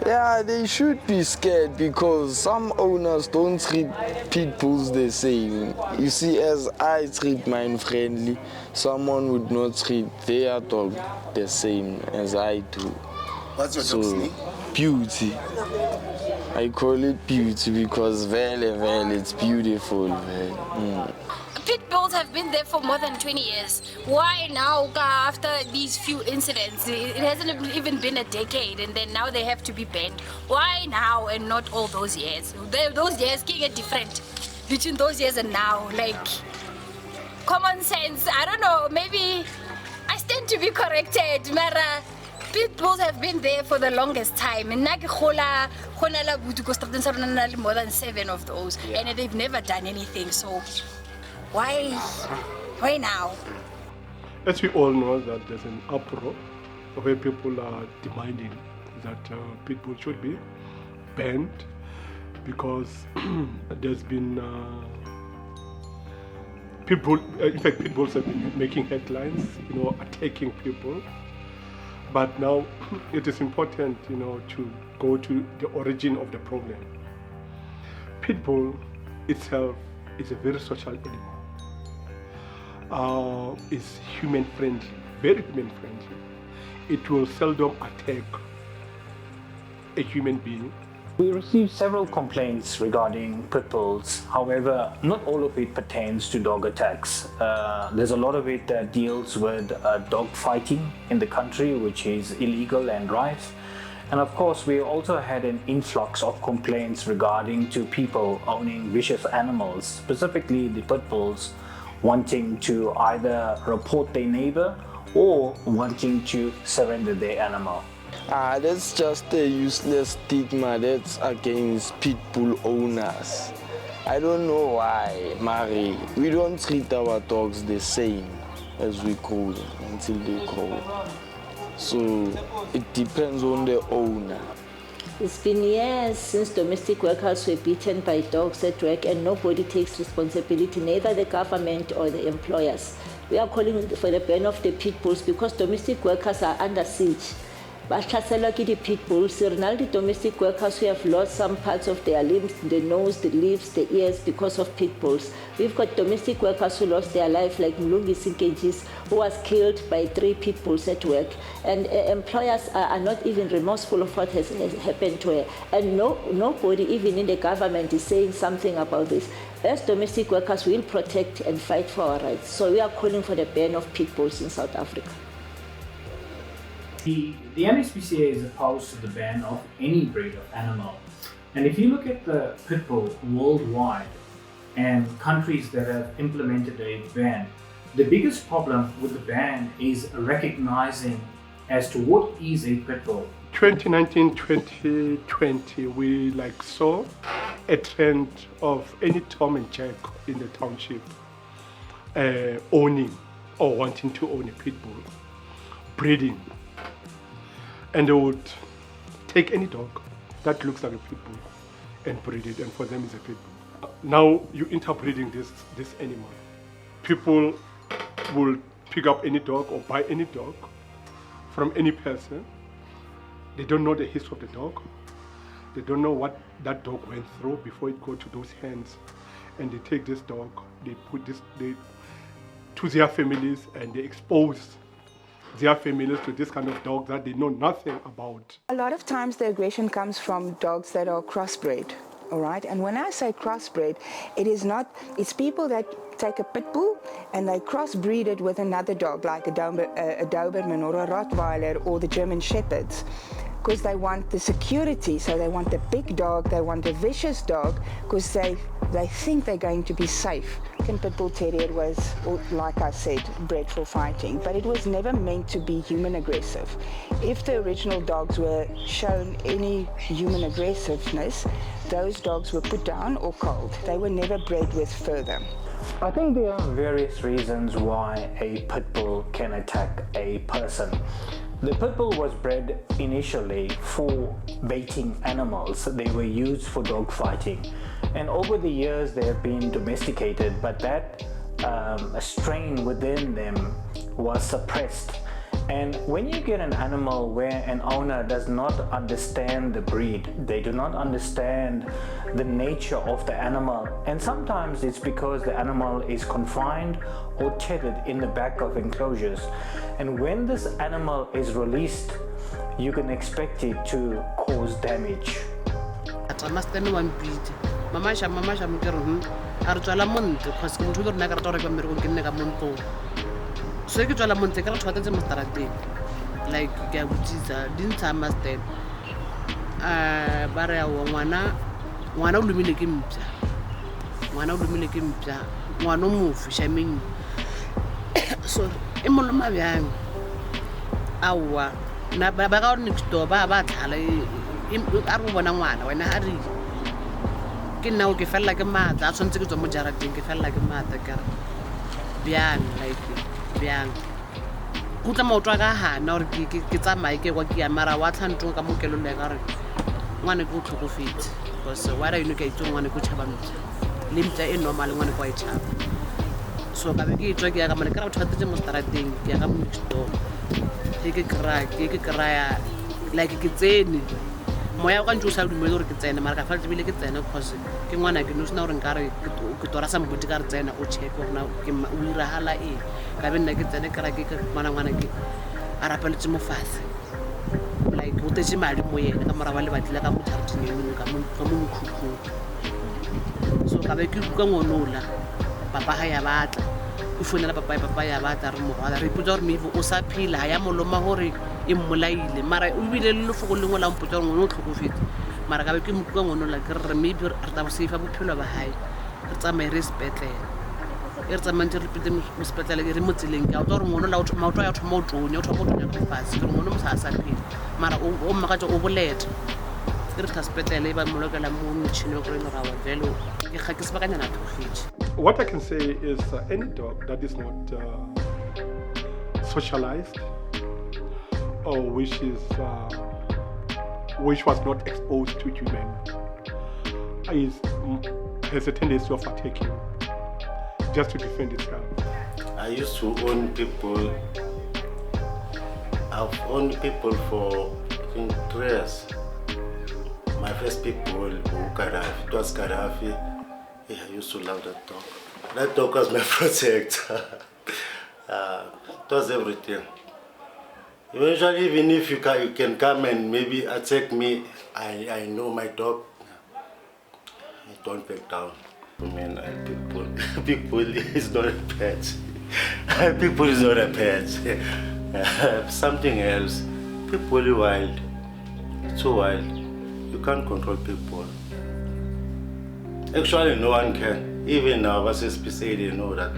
Yeah, they should be scared because some owners don't treat pit bulls the same. You see, as I treat mine friendly, someone would not treat their dog the same as I do. What's your dog's name? Beauty. I call it Beauty because vele, it's beautiful. Pit bulls have been there for more than 20 years. Why now, after these few incidents? It hasn't even been a decade, and then now they have to be banned. Why now and not all those years? Those years can get different between those years and now. Like, common sense, I don't know, maybe I stand to be corrected, Mara. Pit bulls have been there for the longest time. And more than 7 of those, and they've never done anything, so why now? As we all know that there's an uproar where people are demanding that pit bull should be banned because there's been pit bulls have been making headlines, attacking people. But now it is important, to go to the origin of the problem. Pit bull itself is a very social animal. Is human friendly, very human friendly. It will seldom attack a human being. We received several complaints regarding pit bulls. However, not all of it pertains to dog attacks. There's a lot of it that deals with dog fighting in the country, which is illegal and rife. And of course, we also had an influx of complaints regarding to people owning vicious animals, specifically the pit bulls, wanting to either report their neighbor or wanting to surrender their animal. That's just a useless stigma that's against pit bull owners. I don't know why, Mari. We don't treat our dogs the same as we grow until they grow. So it depends on the owner. It's been years since domestic workers were beaten by dogs at work, and nobody takes responsibility, neither the government or the employers. We are calling for the ban of the pit bulls because domestic workers are under siege. The pit bulls, the domestic workers who have lost some parts of their limbs, the nose, the lips, the ears because of pit bulls. We've got domestic workers who lost their life, like Mlungi Sinkejis, who was killed by 3 pit bulls at work. And employers are not even remorseful of what has happened to her. And nobody, even in the government, is saying something about this. As domestic workers, we'll protect and fight for our rights. So we are calling for the ban of pit bulls in South Africa. The NSPCA is opposed to the ban of any breed of animal. And if you look at the pit bull worldwide and countries that have implemented a ban, the biggest problem with the ban is recognizing as to what is a pit bull. 2019-2020, we saw a trend of any Tom and Jack in the township owning or wanting to own a pit bull, breeding. And they would take any dog that looks like a pit bull and breed it, and for them it's a pit bull. Now you interbreeding this animal. People will pick up any dog or buy any dog from any person. They don't know the history of the dog. They don't know what that dog went through before it got to those hands. And they take this dog, they put this to their families, and they expose their families to this kind of dog that they know nothing about. A lot of times the aggression comes from dogs that are crossbred, all right? And when I say crossbred, it's people that take a pit bull and they crossbreed it with another dog, like a Doberman or a Rottweiler or the German Shepherds, because they want the security. So they want a big dog, they want a vicious dog, because they think they're going to be safe. Pit Bull Terrier was, like I said, bred for fighting, but it was never meant to be human aggressive. If the original dogs were shown any human aggressiveness, those dogs were put down or culled. They were never bred with further. I think there are various reasons why a pit bull can attack a person. The pit bull was bred initially for baiting animals. They were used for dog fighting. And over the years they have been domesticated, but that strain within them was suppressed. And when you get an animal where an owner does not understand the breed, they do not understand the nature of the animal, and sometimes it's because the animal is confined or tethered in the back of enclosures. And when this animal is released, you can expect it to cause damage. So ke tswala monte ka re tshwatetse mo straateng like ke a botsitsa dintsha master ba re ya ngwana o lumile ke mpya ngwana o mofu shaming so e mo loma byang awa na ba ga o next door ba tlhala a re bona ngwana wena a re ke nna o ke fella ke matla a tshwantse ke tswa mo jarateng ke fella ke matla ka byang like byang kutla maotwa ka hana gore ke tsamaye ke kwa ke ya mara wa tlhantong ka mokelo le ka re ngwane go tlhokofetse because wa ra ino ke itse ngwane go tshaba ntse le ntse e normal ngwane kwa e tshaba so ka be ke itse ke ya ka mane ka re tshwatetse mo straateng ke ya ka mo next door ke kraya like ke tsene moya o ka ntse o sa dumele gore ke tsene mara ka fa tsebile ke tsene because ke ngwana ke no sna gore nkare ke tora sa mboti ka re tsena o check gore na ke o ira hala e ka be nna ke tsene ka ra ke ngwana ke a rapeletse mo fatshe like o tetse madi mo yena ka mara ba le batlile ka mo jartineng ka mo khukhu so ka be ke ka ngonola papa ha ya batla o fonela papa ya batla re mo ga re ipotsa gore maybe o sa phila ya moloma gore e mmolaile mara o bile le lefoko le ngola mpotsa gore ngone o tlhokofetse mara ka be ke mo ka ngonola ke re maybe re ta bo seifa bophelo ba hae re tsamaye re sepetlele re tsamaya re pete mo sepetlele ke re mo tseleng ka o tswa gore ngone la o thoma o tswa ya thoma o tonya ka fase ke ngone mo sa phila mara o mmakatsa o boleta ke re ka sepetlele ba molokela mo motšhini o gore ra wa velo ke ga ke se bakanyana thogetse. What I can say is any dog that is not socialized or which was not exposed to human has a tendency of attacking just to defend itself. I used to own people. I've owned people for I think 3 years. My first pitbull, it was Gaddafi. Yeah, I used to love that dog. That dog was my protector. It was everything. Eventually, even if you can come and maybe attack me, I know my dog. I don't back down. I mean, pitbull is not a pet. Pitbull is not a pet. Something else. Pitbull is wild. It's so wild. You can't control pitbull. Actually, no one can. Even our SPCA, they know that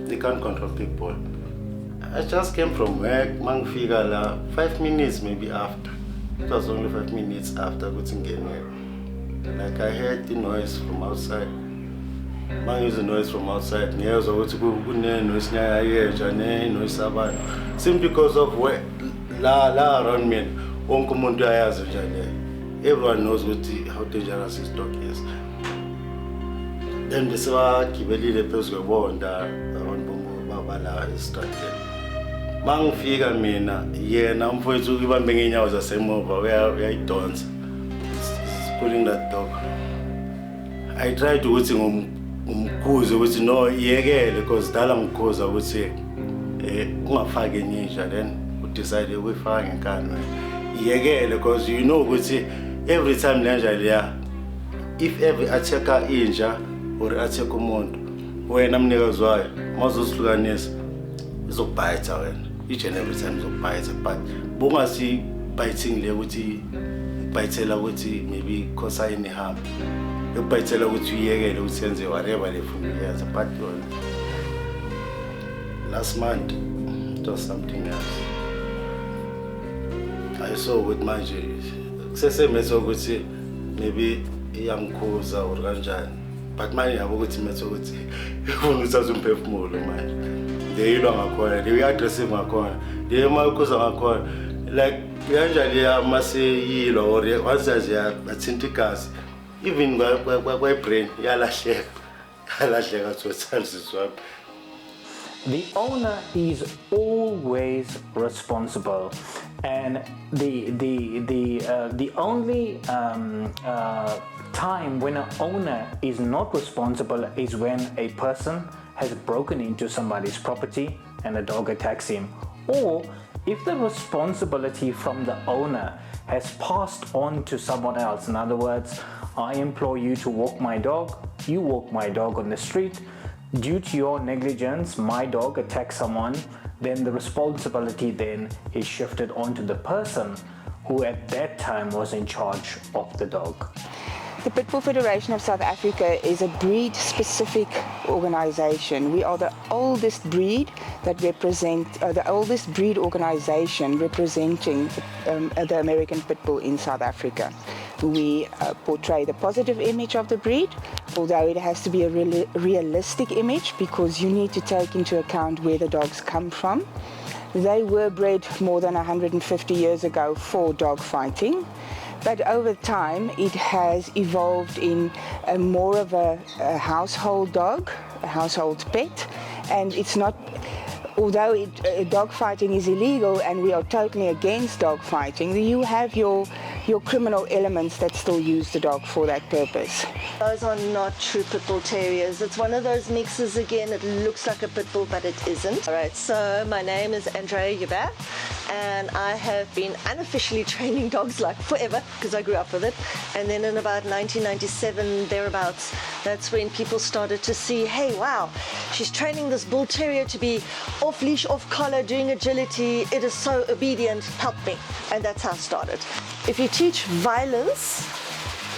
they can't control pitbull. I just came from work, Mangfigala, 5 minutes maybe after. It was only 5 minutes after getting in. Like I heard the noise from outside. Man use the noise from outside. Simply because of where la around me, everyone knows how dangerous this dog is. Then the saw Kibeli the person were born around Babala is started. Mang figure me na I'm for to even bringing out the same over where it turns. It's pulling that dog. I tried to wait umkuze ukuthi no yekele because dala mkhoza ukuthi ungafake ninja then we decide ukufaka ngenkani yekele because you know ukuthi every time ninja leya if every attacker inja or attack umuntu wena mnikazi wayo mawuzosihlukanisa izokubhayitha wena each and every time izokubhayitha but bongasi biting le ukuthi ibhayithela ukuthi maybe cause any harm ukubhayithela ukuthi uyekele ukuthi yenze whatever lefuna uyenza but last month it was something else. I saw with manje kusesemese ukuthi maybe iyamkhuza or kanjani but manje yabo ukuthi metho ukuthi ufuna uthatha umphefumulo manje deyilwa ngakhona they aggressive ngakhona they makhuza ngakhona like kanjani yamaseyilo or wazazi yathinta igazi even by brain yalahleka totally swap. the owner is always responsible, and the only time when an owner is not responsible is when a person has broken into somebody's property and a dog attacks him, or if the responsibility from the owner has passed on to someone else. In other words, I employ you to walk my dog, you walk my dog on the street, due to your negligence my dog attacks someone, then the responsibility then is shifted onto the person who at that time was in charge of the dog. The Pitbull Federation of South Africa is a breed-specific organization. We are the oldest breed that the oldest breed organization representing the American Pitbull in South Africa. We portray the positive image of the breed, although it has to be a realistic image because you need to take into account where the dogs come from. They were bred more than 150 years ago for dog fighting. But over time, it has evolved in more of a household dog, a household pet, and it's not, although dog fighting is illegal and we are totally against dog fighting, you have your criminal elements that still use the dog for that purpose. Those are not true pit bull terriers. It's one of those mixes again. It looks like a pit bull, but it isn't. All right, so my name is Andrea Yubert, and I have been unofficially training dogs like forever because I grew up with it. And then in about 1997, thereabouts, that's when people started to see, hey, wow, she's training this bull terrier to be off leash, off collar, doing agility. It is so obedient, help me. And that's how it started. If you teach violence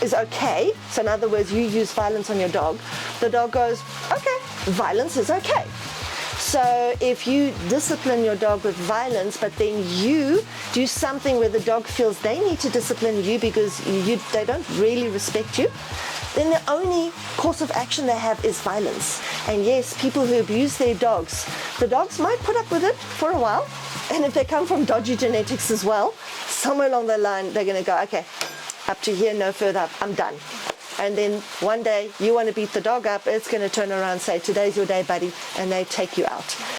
is okay, so in other words, you use violence on your dog, the dog goes, okay, violence is okay. So if you discipline your dog with violence, but then you do something where the dog feels they need to discipline you because they don't really respect you, then the only course of action they have is violence. And yes, people who abuse their dogs, the dogs might put up with it for a while, and if they come from dodgy genetics as well, somewhere along the line they're going to go, okay, up to here, no further, I'm done. And then one day you want to beat the dog up, it's going to turn around and say, today's your day, buddy, and they take you out.